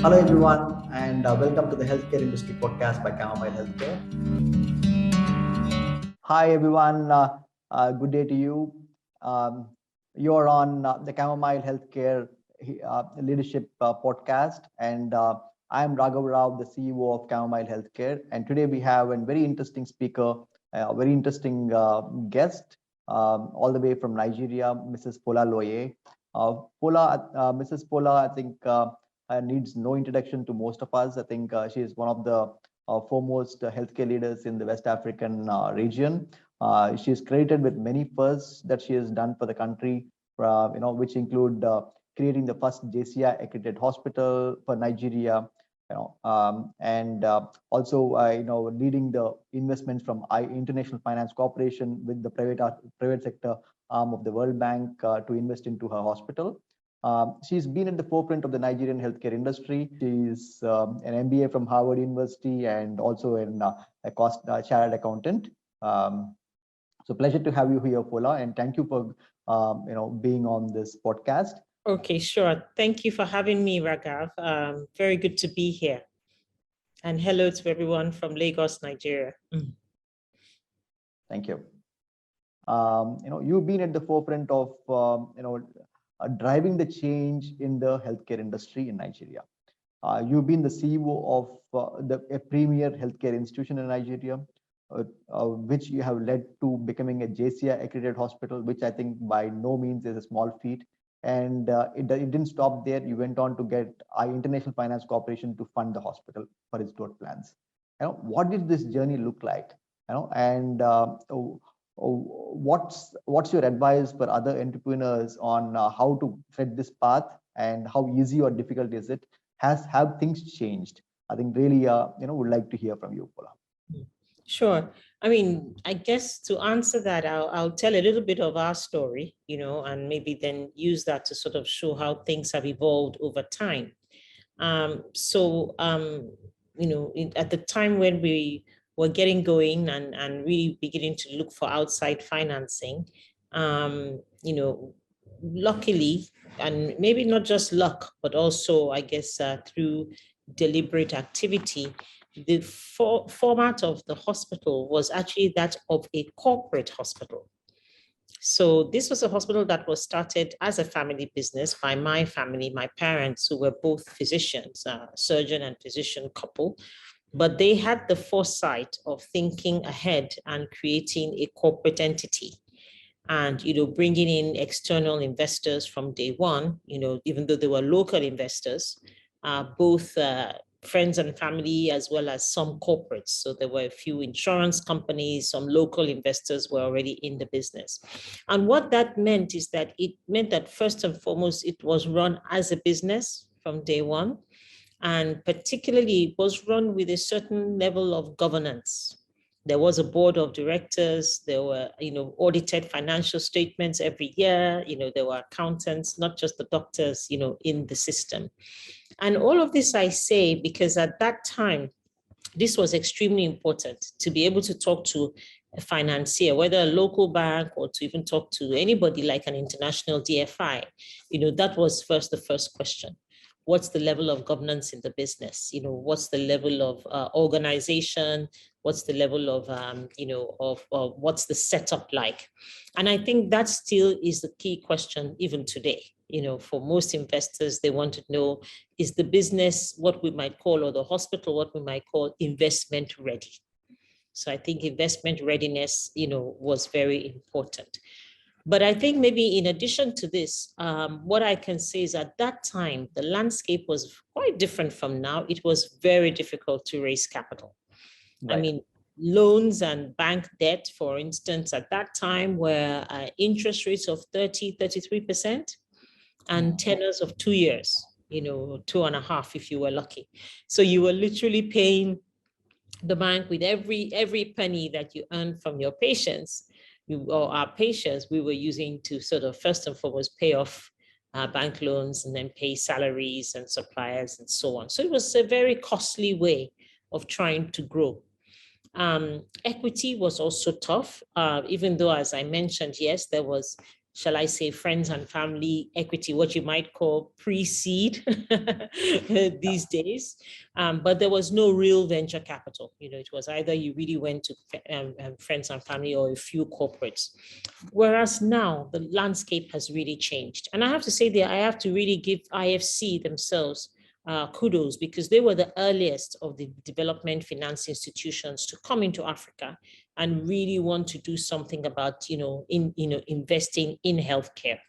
Hello, everyone, and welcome to the Healthcare Industry Podcast by Camomile Healthcare. Hi, everyone. Good day to you. Um, you're on the Camomile Healthcare Leadership Podcast, and I'm Raghav, the CEO of Camomile Healthcare. And today we have a very interesting speaker, a very interesting guest, all the way from Nigeria, Mrs. Fola Laoye. Mrs. Fola, I think, needs no introduction to most of us. I think she is one of the foremost healthcare leaders in the West African region. She is credited with many firsts that she has done for the country, which include creating the first JCI accredited hospital for Nigeria, and also leading the investments from International Finance Corporation with the private sector arm of the World Bank to invest into her hospital. She's been at the forefront of the Nigerian healthcare industry. She's an MBA from Harvard University and also a cost chartered accountant. So pleasure to have you here, Fola, and thank you for being on this podcast. Okay, sure. Thank you for having me, Raghav. Very good to be here. And hello to everyone from Lagos, Nigeria. Thank you. You've been at the forefront of driving the change in the healthcare industry in Nigeria. You've been the CEO of a premier healthcare institution in Nigeria, which you have led to becoming a JCI accredited hospital, which I think by no means is a small feat. And it didn't stop there. You went on to get International Finance Corporation to fund the hospital for its growth plans. What did this journey look like? And what's your advice for other entrepreneurs on how to tread this path, and how easy or difficult is it? Have things changed? I think really would like to hear from you, Fola. Sure. I mean, I guess to answer that, I'll tell a little bit of our story, and maybe then use that to sort of show how things have evolved over time. At the time when we were getting going and really beginning to look for outside financing, luckily, and maybe not just luck, but also, I guess, through deliberate activity, the format of the hospital was actually that of a corporate hospital. So this was a hospital that was started as a family business by my family, my parents, who were both physicians, surgeon and physician couple, but they had the foresight of thinking ahead and creating a corporate entity and, bringing in external investors from day one, even though they were local investors, both friends and family, as well as some corporates. So there were a few insurance companies, some local investors were already in the business. And what that meant is that it meant that first and foremost, it was run as a business from day one. And particularly it was run with a certain level of governance. There was a board of directors, there were, audited financial statements every year, there were accountants, not just the doctors, in the system. And all of this I say because at that time, this was extremely important to be able to talk to a financier, whether a local bank or to even talk to anybody like an international DFI. That was the first question. What's the level of governance in the business? What's the level of organization? What's the level of, of what's the setup like? And I think that still is the key question even today. For most investors, they want to know, is the business what we might call, or the hospital what we might call, investment ready? So I think investment readiness, was very important. But I think maybe in addition to this, what I can say is at that time, the landscape was quite different from now. It was very difficult to raise capital. Right. I mean, loans and bank debt, for instance, at that time were interest rates of 33%. And tenors of 2 years, 2.5 if you were lucky. So you were literally paying the bank with every penny that you earned from your patients, or our patients, we were using to sort of first and foremost pay off bank loans and then pay salaries and suppliers and so on. So it was a very costly way of trying to grow. Equity was also tough, even though, as I mentioned, yes, there was shall I say, friends and family equity, what you might call pre-seed these days. But there was no real venture capital. It was either you really went to friends and family or a few corporates. Whereas now the landscape has really changed. And I have to say that I have to really give IFC themselves kudos, because they were the earliest of the development finance institutions to come into Africa and really want to do something about, investing in healthcare.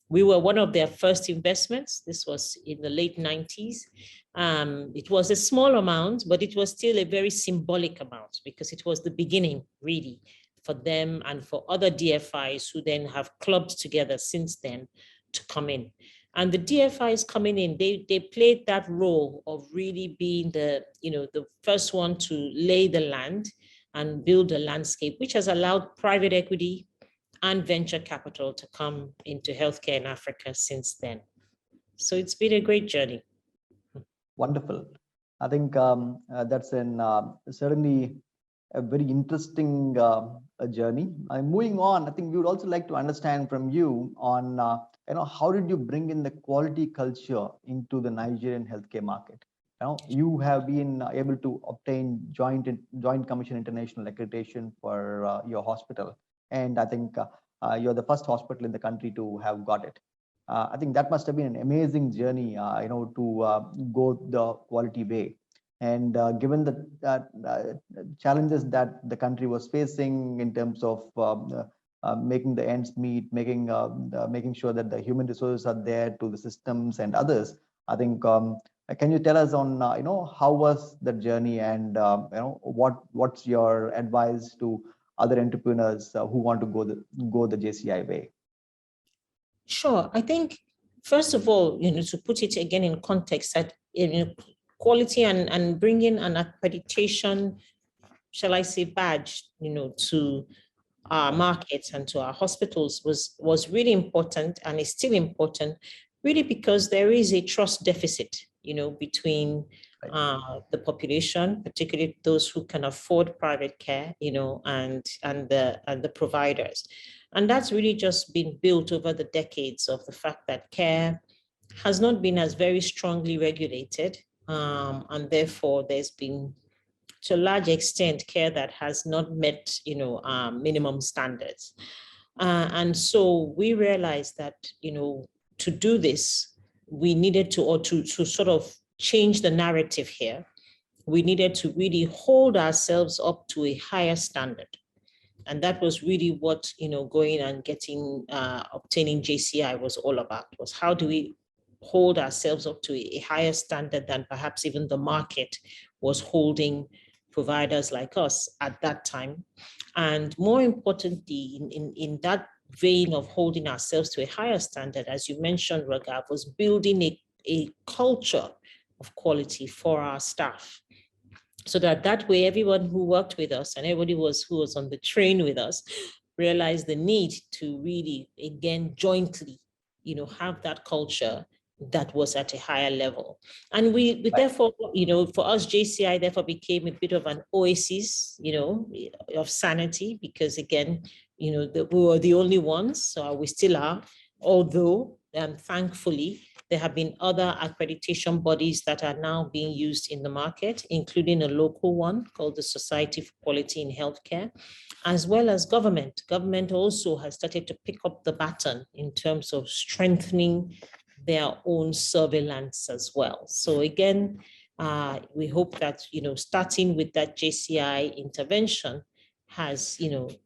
We were one of their first investments. This was in the late 90s. It was a small amount, but it was still a very symbolic amount, because it was the beginning, really, for them and for other DFIs who then have clubbed together since then to come in. And the DFIs coming in, they played that role of really being the first one to lay the land and build a landscape, which has allowed private equity and venture capital to come into healthcare in Africa since then. So it's been a great journey. Wonderful. I think that's certainly a very interesting journey. Moving on, I think we would also like to understand from you on how did you bring in the quality culture into the Nigerian healthcare market? You have been able to obtain joint commission international accreditation for your hospital, and I think you're the first hospital in the country to have got it. I think that must have been an amazing journey, to go the quality way. And given the challenges that the country was facing in terms of making the ends meet, making sure that the human resources are there to the systems and others, I think can you tell us on how was the journey, and what's your advice to other entrepreneurs who want to go the JCI way? Sure. I think, first of all, to put it again in context, that quality and bringing an accreditation, shall I say, badge, to our markets and to our hospitals was really important, and is still important, really, because there is a trust deficit, between the population, particularly those who can afford private care, and the providers. And that's really just been built over the decades of the fact that care has not been as very strongly regulated. And therefore, there's been, to a large extent, care that has not met, minimum standards. And so we realized that, to do this, we needed to sort of change the narrative here. We needed to really hold ourselves up to a higher standard. And that was really what, going and obtaining JCI was all about, was how do we hold ourselves up to a higher standard than perhaps even the market was holding providers like us at that time. And more importantly, in that vein of holding ourselves to a higher standard, as you mentioned, Raghav, was building a culture of quality for our staff, so that way everyone who worked with us and everybody who was on the train with us realized the need to really, again, jointly, have that culture that was at a higher level. And we therefore, for us, JCI therefore became a bit of an oasis, of sanity, because again, we were the only ones, so we still are, although thankfully, there have been other accreditation bodies that are now being used in the market, including a local one called the Society for Quality in Healthcare, as well as government. Government also has started to pick up the baton in terms of strengthening their own surveillance as well. So again, we hope that, starting with that JCI intervention has,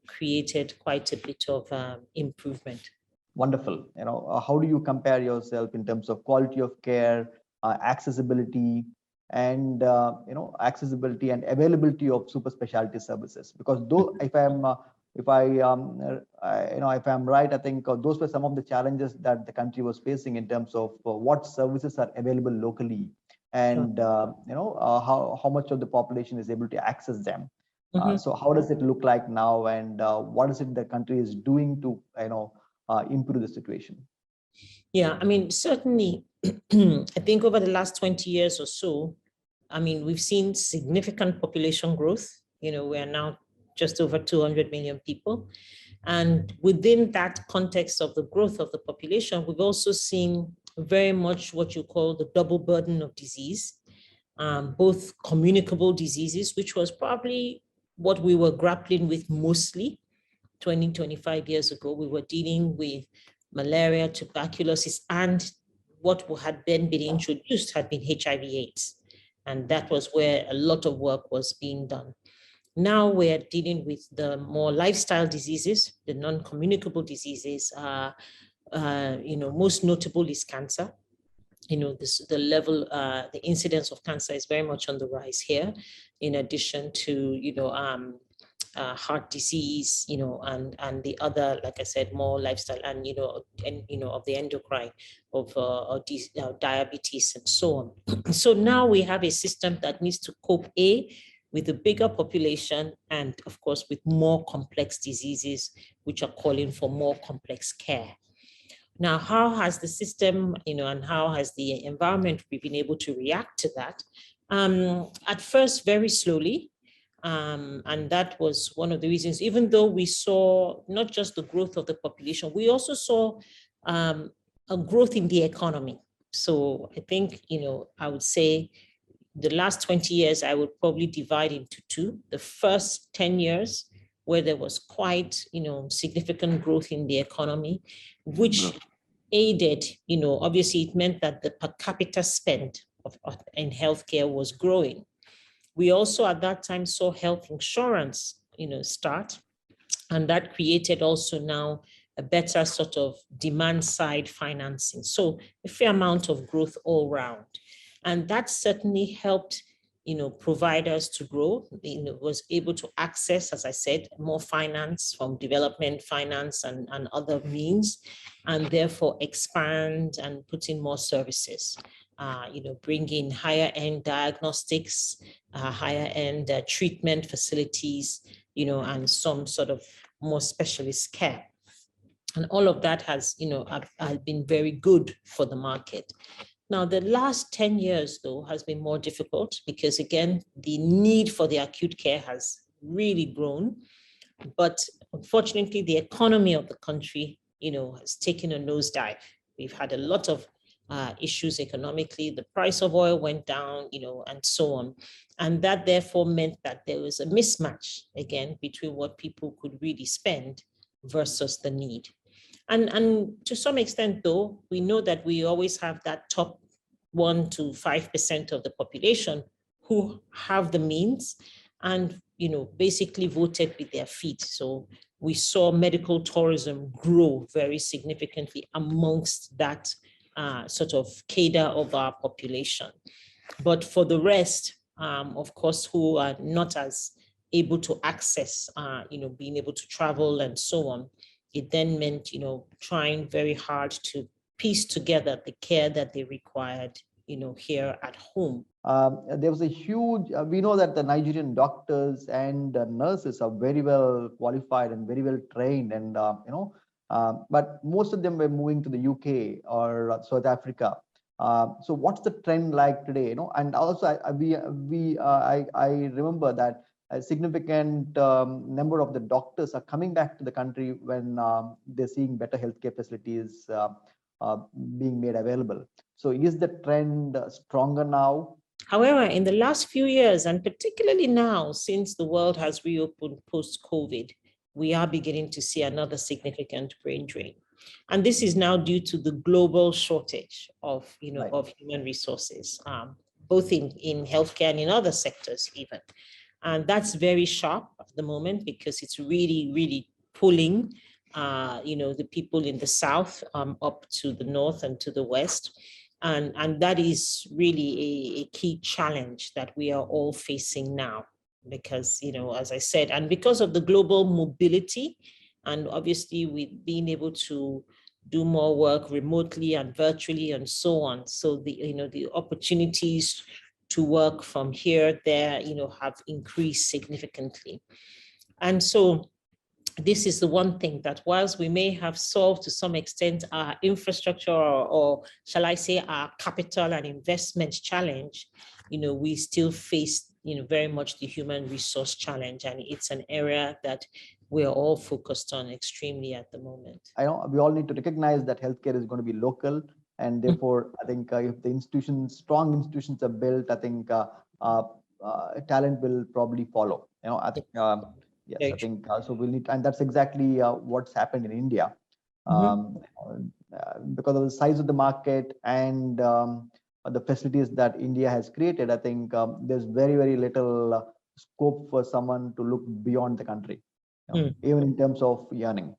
created quite a bit of improvement. Wonderful. How do you compare yourself in terms of quality of care, accessibility, and accessibility and availability of super specialty services? Because though, if I'm right, I think those were some of the challenges that the country was facing in terms of what services are available locally, and how much of the population is able to access them. So how does it look like now, and what is it the country is doing to improve the situation? Yeah, I mean, certainly, I think over the last 20 years or so, I mean, we've seen significant population growth. We are now just over 200 million people. And within that context of the growth of the population, we've also seen very much what you call the double burden of disease, both communicable diseases, which was probably what we were grappling with mostly 20, 25 years ago. We were dealing with malaria, tuberculosis, and what had then been introduced had been HIV/AIDS. And that was where a lot of work was being done. Now we're dealing with the more lifestyle diseases, the non-communicable diseases. Most notable is cancer. The incidence of cancer is very much on the rise here, in addition to, heart disease, and the other, like I said, more lifestyle and, of the endocrine, of diabetes and so on. So now we have a system that needs to cope, with a bigger population and, of course, with more complex diseases, which are calling for more complex care. Now, how has the system, and how has the environment been able to react to that? At first, very slowly. And that was one of the reasons, even though we saw not just the growth of the population, we also saw a growth in the economy. So I think, I would say the last 20 years, I would probably divide into two. The first 10 years, where there was quite, significant growth in the economy, which aided, obviously it meant that the per capita spend in healthcare was growing. We also at that time saw health insurance, start, and that created also now a better sort of demand side financing. So a fair amount of growth all round. And that certainly helped, providers to grow, was able to access, as I said, more finance from development finance and other means, and therefore expand and put in more services, bring in higher end diagnostics, higher end treatment facilities, and some sort of more specialist care. And all of that has, have been very good for the market. Now, the last 10 years, though, has been more difficult because, again, the need for the acute care has really grown. But unfortunately, the economy of the country, has taken a nosedive. We've had a lot of issues economically. The price of oil went down, and so on. And that therefore meant that there was a mismatch, again, between what people could really spend versus the need. And to some extent, though, we know that we always have that top 1 to 5% of the population who have the means and, basically voted with their feet. So we saw medical tourism grow very significantly amongst that sort of cadre of our population. But for the rest, of course, who are not as able to access, being able to travel and so on, it then meant, trying very hard to piece together the care that they required, here at home. There was a huge, we know that the Nigerian doctors and nurses are very well qualified and very well trained, and, but most of them were moving to the UK or South Africa. So what's the trend like today? And also I remember that a significant number of the doctors are coming back to the country when they're seeing better healthcare facilities being made available. So is the trend stronger now? However, in the last few years, and particularly now, since the world has reopened post-COVID, we are beginning to see another significant brain drain. And this is now due to the global shortage of, Right. of human resources, both in healthcare and in other sectors even. And that's very sharp at the moment because it's really, really pulling, the people in the South up to the North and to the West. And that is really a key challenge that we are all facing now because, as I said, and because of the global mobility, and obviously with being able to do more work remotely and virtually and so on. So the opportunities to work from here, there, have increased significantly. And so this is the one thing that whilst we may have solved to some extent our infrastructure or shall I say our capital and investment challenge, we still face, very much the human resource challenge. And it's an area that we are all focused on extremely at the moment. I know we all need to recognize that healthcare is going to be local, and Mm. therefore, I think if the institutions, strong institutions, are built, I think uh, talent will probably follow. I think yes, Very I true. think so. We'll need, and that's exactly what's happened in India, Mhm. because of the size of the market and the facilities that India has created. I think there's very little scope for someone to look beyond the country, Mm. even in terms of yearning.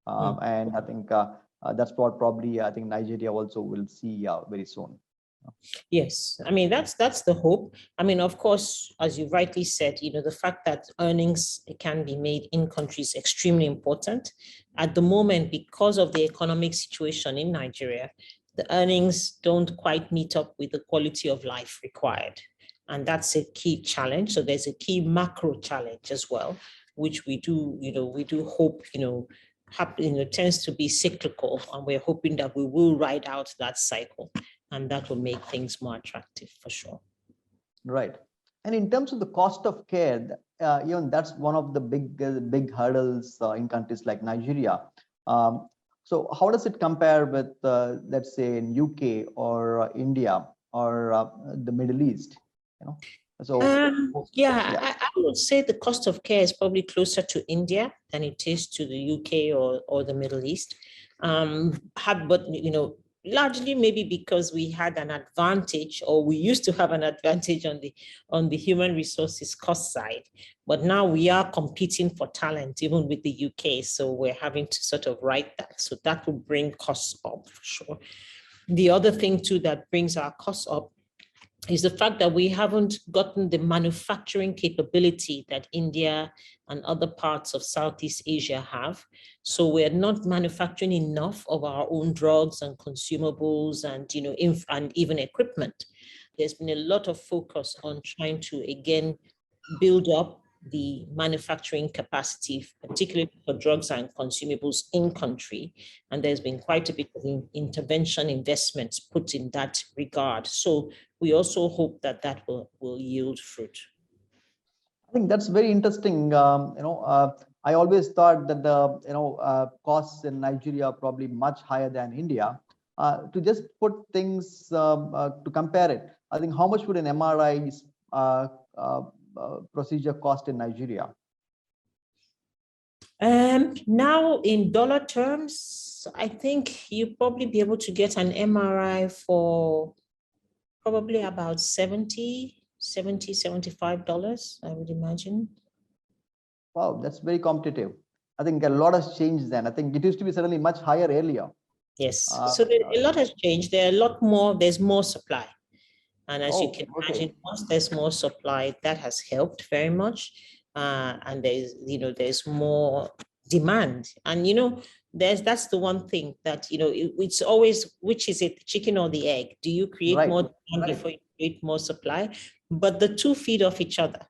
Mm. And I think that's what probably I think Nigeria also will see very soon. Yes, I mean that's the hope. I mean, of course, as you rightly said, the fact that earnings can be made in countries extremely important. At the moment, because of the economic situation in Nigeria, the earnings don't quite meet up with the quality of life required. And that's a key challenge. So there's a key macro challenge as well, which we do hope, tends to be cyclical, and we're hoping that we will ride out that cycle, and that will make things more attractive for sure. Right. And in terms of the cost of care, that's one of the big hurdles in countries like Nigeria. Um, so how does it compare with, let's say, in UK or India or the Middle East? You know, so Yeah, yeah. I would say the cost of care is probably closer to India than it is to the UK or the Middle East. But largely maybe because we had an advantage, or we used to have an advantage on the human resources cost side, but now we are competing for talent even with the UK, so we're having to sort of write that. So that will bring costs up for sure. The other thing too that brings our costs up is the fact that we haven't gotten the manufacturing capability that India and other parts of Southeast Asia have. So we're not manufacturing enough of our own drugs and consumables and, and even equipment. There's been a lot of focus on trying to, again, build up the manufacturing capacity, particularly for drugs and consumables in country. And there's been quite a bit of intervention investments put in that regard. So we also hope that that will yield fruit. I think that's very interesting. I always thought that the costs in Nigeria are probably much higher than India. To just put things to compare it, I think how much would an MRI uh, uh, procedure cost in Nigeria? Now in dollar terms, I think you probably be able to get an MRI for probably about $75, I would imagine. Wow, that's very competitive. I think a lot has changed then. I think it used to be certainly much higher earlier. Yes. Uh, So a lot has changed. There are a lot more, there's more supply. And as you oh, can okay. imagine, once there's more supply, that has helped very much. And there's more demand. And that's the one thing that it's always, which is it, chicken or the egg? Do you create Right, more demand right. before you create more supply? But the two feed off each other.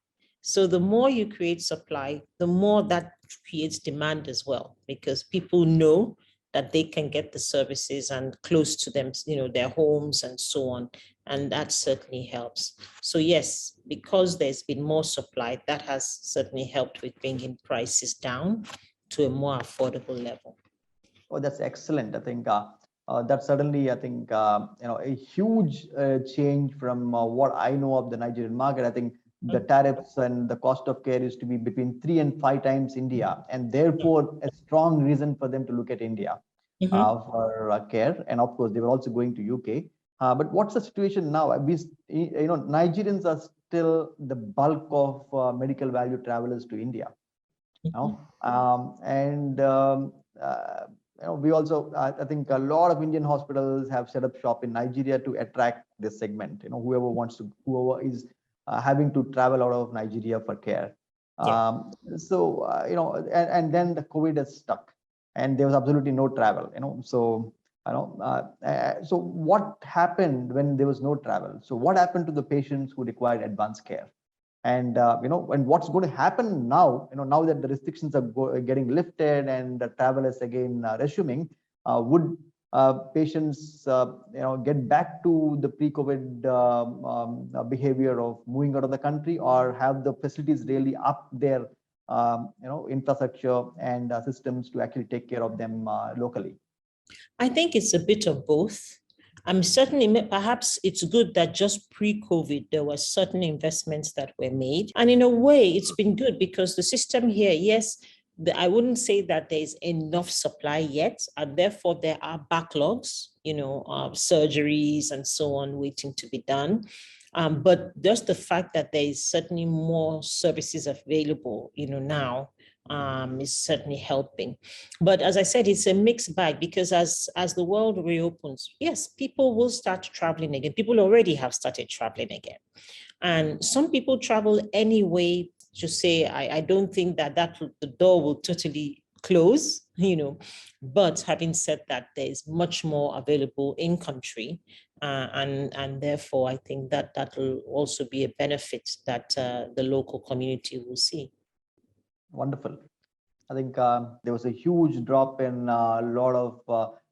So the more you create supply, the more that creates demand as well, because people know that they can get the services and close to them, their homes and so on. And that certainly helps. So yes, because there's been more supply, that has certainly helped with bringing prices down to a more affordable level. Oh, that's excellent. I think that's certainly, I think, a huge change from what I know of the Nigerian market. I think the tariffs and the cost of care is to be between 3 and 5 times India, and therefore a strong reason for them to look at India Mhm. for care. And of course, they were also going to UK. But what's the situation now? Nigerians are still the bulk of medical value travelers to India. Mhm. And we also, I think a lot of Indian hospitals have set up shop in Nigeria to attract this segment. Whoever is having to travel out of Nigeria for care. Yeah. And then the COVID has stuck, and there was absolutely no travel. So what happened when there was no travel? So what happened to the patients who required advanced care? And what's going to happen now, now that the restrictions are getting lifted and the travel is again resuming, would patients get back to the pre-COVID behavior of moving out of the country, or have the facilities really upped their infrastructure and systems to actually take care of them locally? I think it's a bit of both. I'm certainly, perhaps it's good that just pre-COVID, there were certain investments that were made. And in a way, it's been good because the system here, yes, I wouldn't say that there's enough supply yet, and therefore there are backlogs, surgeries and so on waiting to be done. But just the fact that there is certainly more services available, now, is certainly helping. But as I said, it's a mixed bag because as the world reopens, yes, people will start traveling again. People already have started traveling again. And some people travel anyway to say, I don't think that the door will totally close, But having said that, there is much more available in country. And therefore, I think that will also be a benefit that the local community will see. Wonderful. I think there was a huge drop in a lot of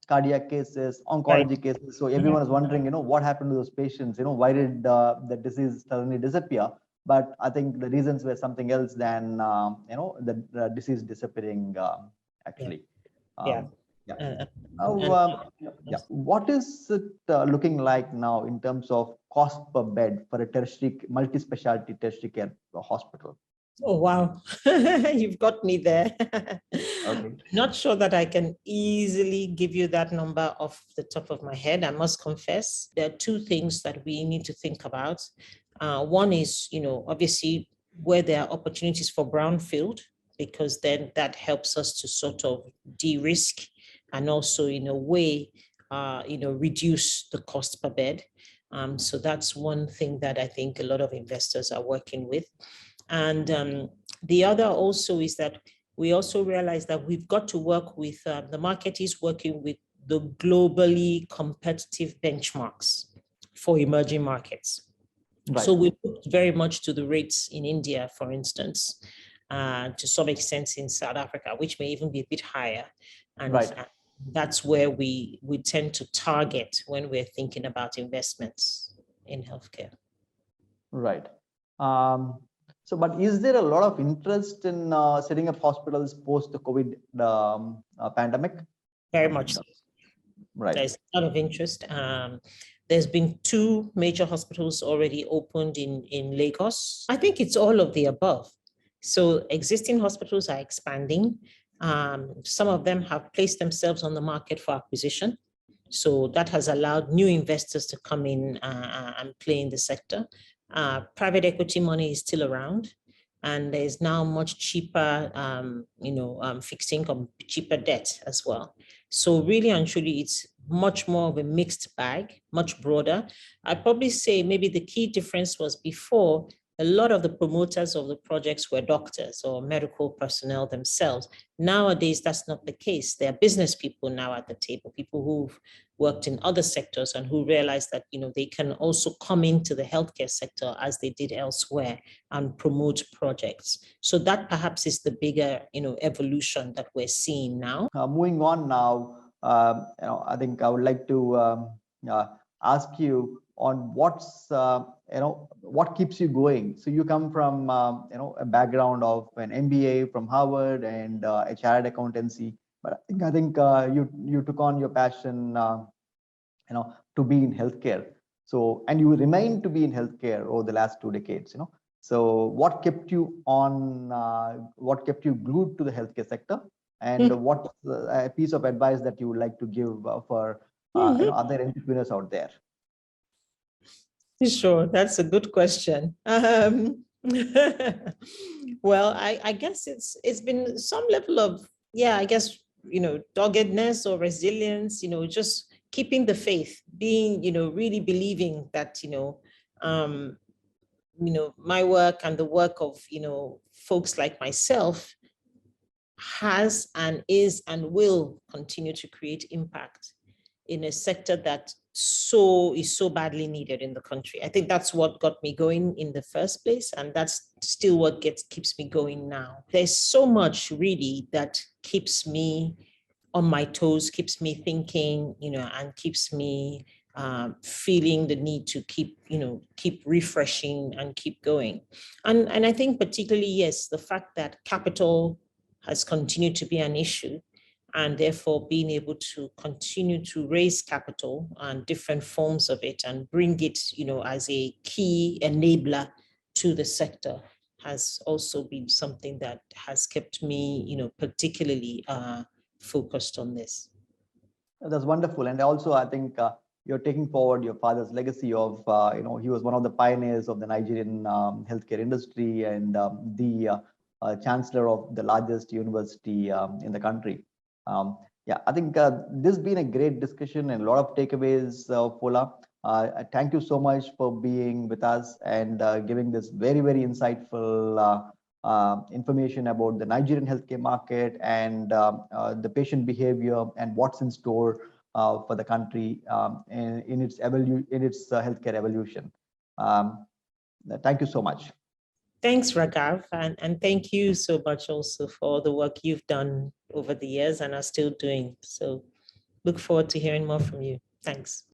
cardiac cases, oncology cases. So everyone is wondering, what happened to those patients? Why did the disease suddenly disappear? But I think the reasons were something else than, the disease disappearing, actually. Yeah. What is it looking like now in terms of cost per bed for a multi-specialty tertiary care hospital? Oh, wow. You've got me there. Okay. Not sure that I can easily give you that number off the top of my head. I must confess, there are two things that we need to think about. One is, obviously where there are opportunities for brownfield, because then that helps us to sort of de-risk and also in a way, reduce the cost per bed. So that's one thing that I think a lot of investors are working with. And the other also is that we also realize that we've got to work with, the market is working with the globally competitive benchmarks for emerging markets. Right. So we looked very much to the rates in India, for instance, to some extent in South Africa, which may even be a bit higher. And that's where we tend to target when we're thinking about investments in healthcare. Right. But is there a lot of interest in setting up hospitals post the COVID pandemic? Very much so. Right. There's a lot of interest. There's been 2 major hospitals already opened in Lagos. I think it's all of the above. So existing hospitals are expanding. Some of them have placed themselves on the market for acquisition. So that has allowed new investors to come in and play in the sector. Private equity money is still around, and there's now much cheaper, fixed income, cheaper debt as well. So really and truly, it's much more of a mixed bag, much broader. I'd probably say maybe the key difference was before, a lot of the promoters of the projects were doctors or medical personnel themselves. Nowadays, that's not the case. There are business people now at the table, people who've worked in other sectors and who realize that, they can also come into the healthcare sector as they did elsewhere and promote projects. So that perhaps is the bigger, evolution that we're seeing now. Moving on now, I think I would like to ask you on what keeps you going. So you come from a background of an MBA from Harvard and a chartered accountancy, but I think you took on your passion to be in healthcare. So, and you remain to be in healthcare over the last 2 decades. So what kept you glued to the healthcare sector, and what's a piece of advice that you would like to give for other entrepreneurs out there? Sure, that's a good question. Well, I guess it's been some level of, doggedness or resilience, just keeping the faith, being, really believing that, my work and the work of, folks like myself has and is and will continue to create impact in a sector that is so badly needed in the country. I think that's what got me going in the first place, and that's still what keeps me going now. There's so much really that keeps me on my toes, keeps me thinking, and keeps me feeling the need to keep refreshing and keep going. And I think particularly, yes, the fact that capital has continued to be an issue, and therefore being able to continue to raise capital and different forms of it and bring it, as a key enabler to the sector has also been something that has kept me, particularly focused on this. That's wonderful. And also, I think you're taking forward your father's legacy of, he was one of the pioneers of the Nigerian healthcare industry and the chancellor of the largest university in the country. Yeah, I think this has been a great discussion and a lot of takeaways, Fola. Thank you so much for being with us and giving this very, very insightful information about the Nigerian healthcare market and the patient behavior and what's in store for the country in its healthcare evolution. Um, Thank you so much. Thanks, Raghav, and thank you so much also for the work you've done over the years and are still doing. So look forward to hearing more from you. Thanks.